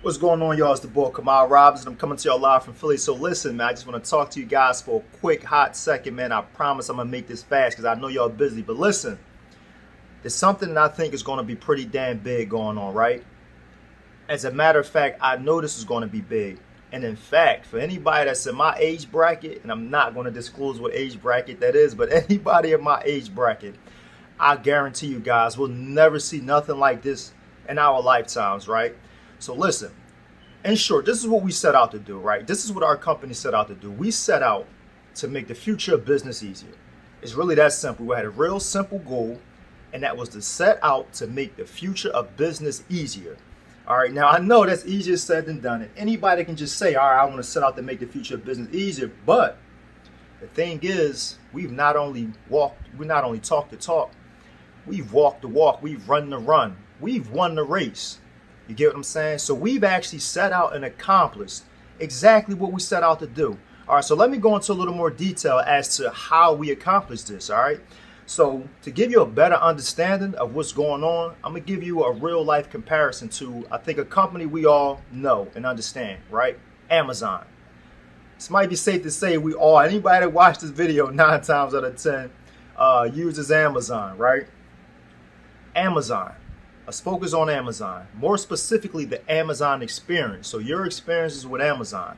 What's going on, y'all? It's the boy Kamal-Amir, and I'm coming to y'all live from Philly. So listen, man, I just want to talk to you guys for a quick, hot second, man. I promise I'm going to make this fast because I know y'all busy. But listen, there's something that I think is going to be pretty damn big going on, right? As a matter of fact, I know this is going to be big. And in fact, for anybody that's in my age bracket, and I'm not going to disclose what age bracket that is, but anybody in my age bracket, I guarantee you guys will never see nothing like this in our lifetimes, right? So listen, in short, this is what we set out to do, right? This is what our company set out to do. We set out to make the future of business easier. It's really that simple. We had a real simple goal, and that was to set out to make the future of business easier. All right, now I know that's easier said than done. And anybody can just say, all right, I want to set out to make the future of business easier. But the thing is, we've not only talked the talk, we've walked the walk, we've run the run, we've won the race. You get what I'm saying? So we've actually set out and accomplished exactly what we set out to do. All right, so let me go into a little more detail as to how we accomplished this, all right? So to give you a better understanding of what's going on, I'm going to give you a real life comparison to, I think, a company we all know and understand, right? Amazon. This might be safe to say anybody that watched this video 9 times out of 10 uses Amazon, right? Amazon. Let's focus on Amazon. More specifically, the Amazon experience. So your experiences with Amazon.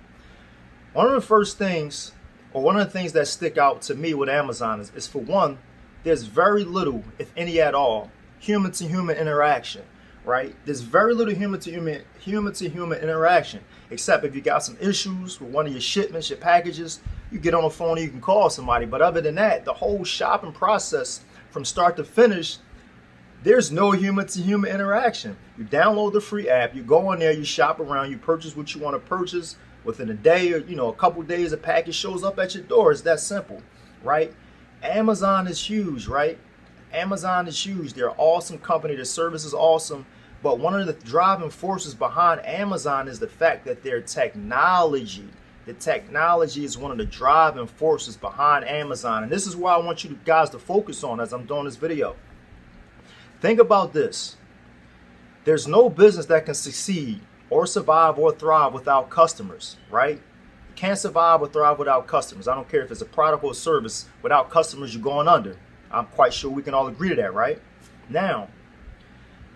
One of the things that stick out to me with Amazon is for one, there's very little, if any at all, human-to-human interaction, right? There's very little human-to-human interaction, except if you got some issues with one of your shipments, your packages, you get on the phone and you can call somebody. But other than that, the whole shopping process from start to finish, there's no human-to-human interaction. You download the free app, you go on there, you shop around, you purchase what you want to purchase. Within a day or a couple days, a package shows up at your door. It's that simple, right? Amazon is huge, right? Amazon is huge. They're an awesome company. Their service is awesome. But one of the driving forces behind Amazon is the fact that their technology, the technology is one of the driving forces behind Amazon. And this is why I want you guys to focus on as I'm doing this video. Think about this. There's no business that can succeed or survive or thrive without customers, right? You can't survive or thrive without customers. I don't care if it's a product or a service. Without customers, you're going under. I'm quite sure we can all agree to that, right? Now,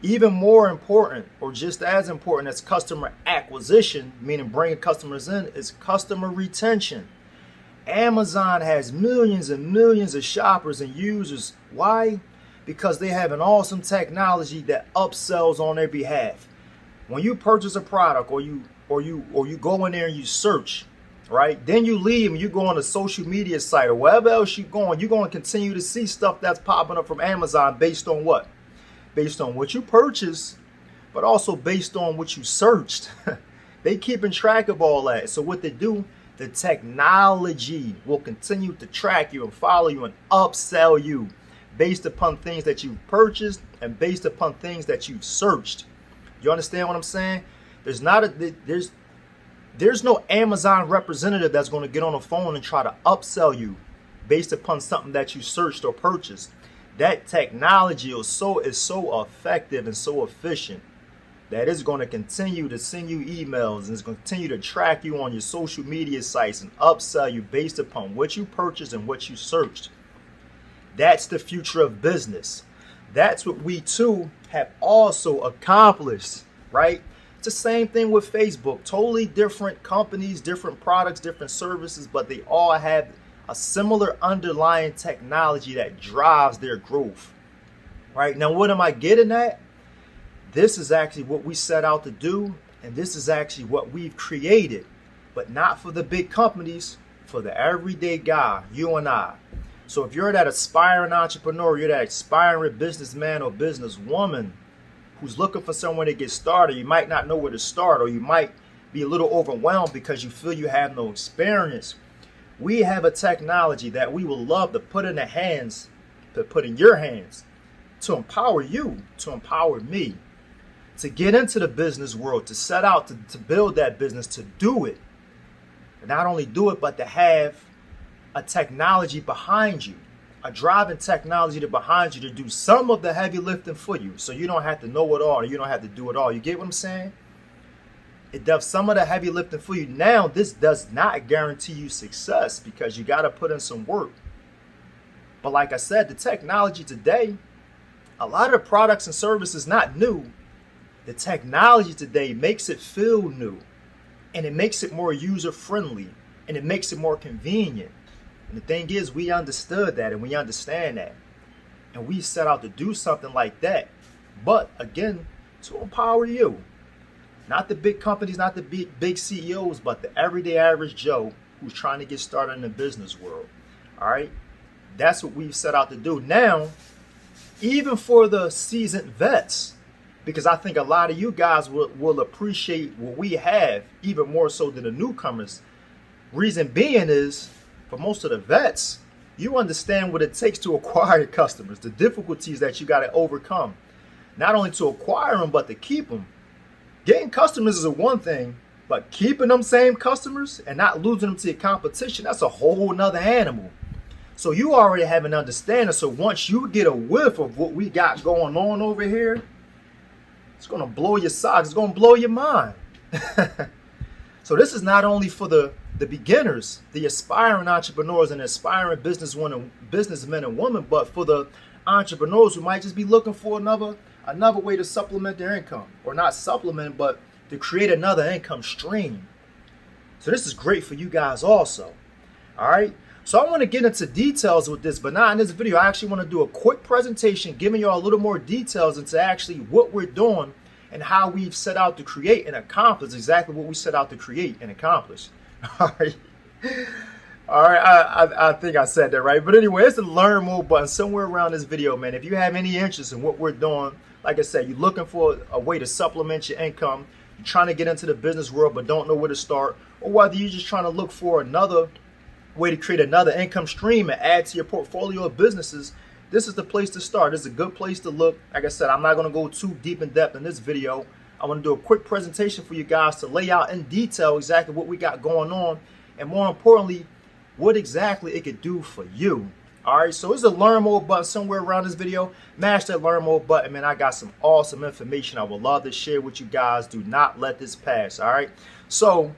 even more important or just as important as customer acquisition, meaning bringing customers in, is customer retention. Amazon has millions and millions of shoppers and users. Why? Because they have an awesome technology that upsells on their behalf. When you purchase a product or you go in there and you search, right? Then you leave and you go on a social media site or wherever else you're going to continue to see stuff that's popping up from Amazon based on what? Based on what you purchased, but also based on what you searched. They keeping track of all that. So what they do, the technology will continue to track you and follow you and upsell you based upon things that you've purchased and based upon things that you've searched. You understand what I'm saying? There's no Amazon representative that's going to get on the phone and try to upsell you based upon something that you searched or purchased. That technology is so effective and so efficient that it's going to continue to send you emails and it's going to continue to track you on your social media sites and upsell you based upon what you purchased and what you searched. That's the future of business. That's what we too have also accomplished, right? It's the same thing with Facebook. Totally different companies, different products, different services, but they all have a similar underlying technology that drives their growth, right? Now, what am I getting at? This is actually what we set out to do, and this is actually what we've created, but not for the big companies, for the everyday guy, you and I. So if you're that aspiring entrepreneur, you're that aspiring businessman or businesswoman who's looking for somewhere to get started, you might not know where to start, or you might be a little overwhelmed because you feel you have no experience. We have a technology that we will love to put in your hands to empower you, to empower me, to get into the business world, to set out to build that business, to do it. And not only do it, but to have a technology behind you, a driving technology behind you to do some of the heavy lifting for you, so you don't have to know it all, or you don't have to do it all. You get what I'm saying? It does some of the heavy lifting for you. Now, this does not guarantee you success because you got to put in some work. But like I said, the technology today, a lot of the products and services not new. The technology today makes it feel new, and it makes it more user friendly, and it makes it more convenient. And the thing is, we understood that and we understand that. And we set out to do something like that. But again, to empower you. Not the big companies, not the big CEOs, but the everyday average Joe who's trying to get started in the business world. All right? That's what we've set out to do. Now, even for the seasoned vets, because I think a lot of you guys will appreciate what we have even more so than the newcomers. Reason being is, for most of the vets, you understand what it takes to acquire customers, the difficulties that you got to overcome. Not only to acquire them, but to keep them. Getting customers is a one thing, but keeping them same customers and not losing them to your competition, that's a whole nother animal. So you already have an understanding. So once you get a whiff of what we got going on over here, it's going to blow your socks. It's going to blow your mind. So this is not only for the beginners, the aspiring entrepreneurs and aspiring businessmen and women, but for the entrepreneurs who might just be looking for another way to supplement their income, or not supplement, but to create another income stream. So this is great for you guys also. All right. So I want to get into details with this, but not in this video. I actually want to do a quick presentation giving you all a little more details into actually what we're doing and how we've set out to create and accomplish exactly what we set out to create and accomplish. All right. All right. I think I said that right. But anyway, it's the learn more button somewhere around this video, man. If you have any interest in what we're doing, like I said, you're looking for a way to supplement your income, you're trying to get into the business world but don't know where to start, or whether you're just trying to look for another way to create another income stream and add to your portfolio of businesses, this is the place to start. This is a good place to look. Like I said, I'm not going to go too deep in depth in this video. I want to do a quick presentation for you guys to lay out in detail exactly what we got going on, and more importantly, what exactly it could do for you. All right, so it's a learn more button somewhere around this video. Mash that learn more button, man. I got some awesome information I would love to share with you guys. Do not let this pass. All right, so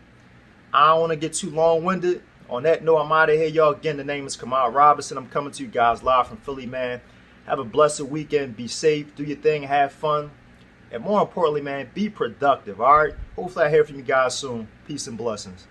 I don't want to get too long-winded. On that note, I'm out of here, y'all. Again, the name is Kamal Robinson. I'm coming to you guys live from Philly, man. Have a blessed weekend. Be safe. Do your thing. Have fun. And more importantly, man, be productive. All right. Hopefully I hear from you guys soon. Peace and blessings.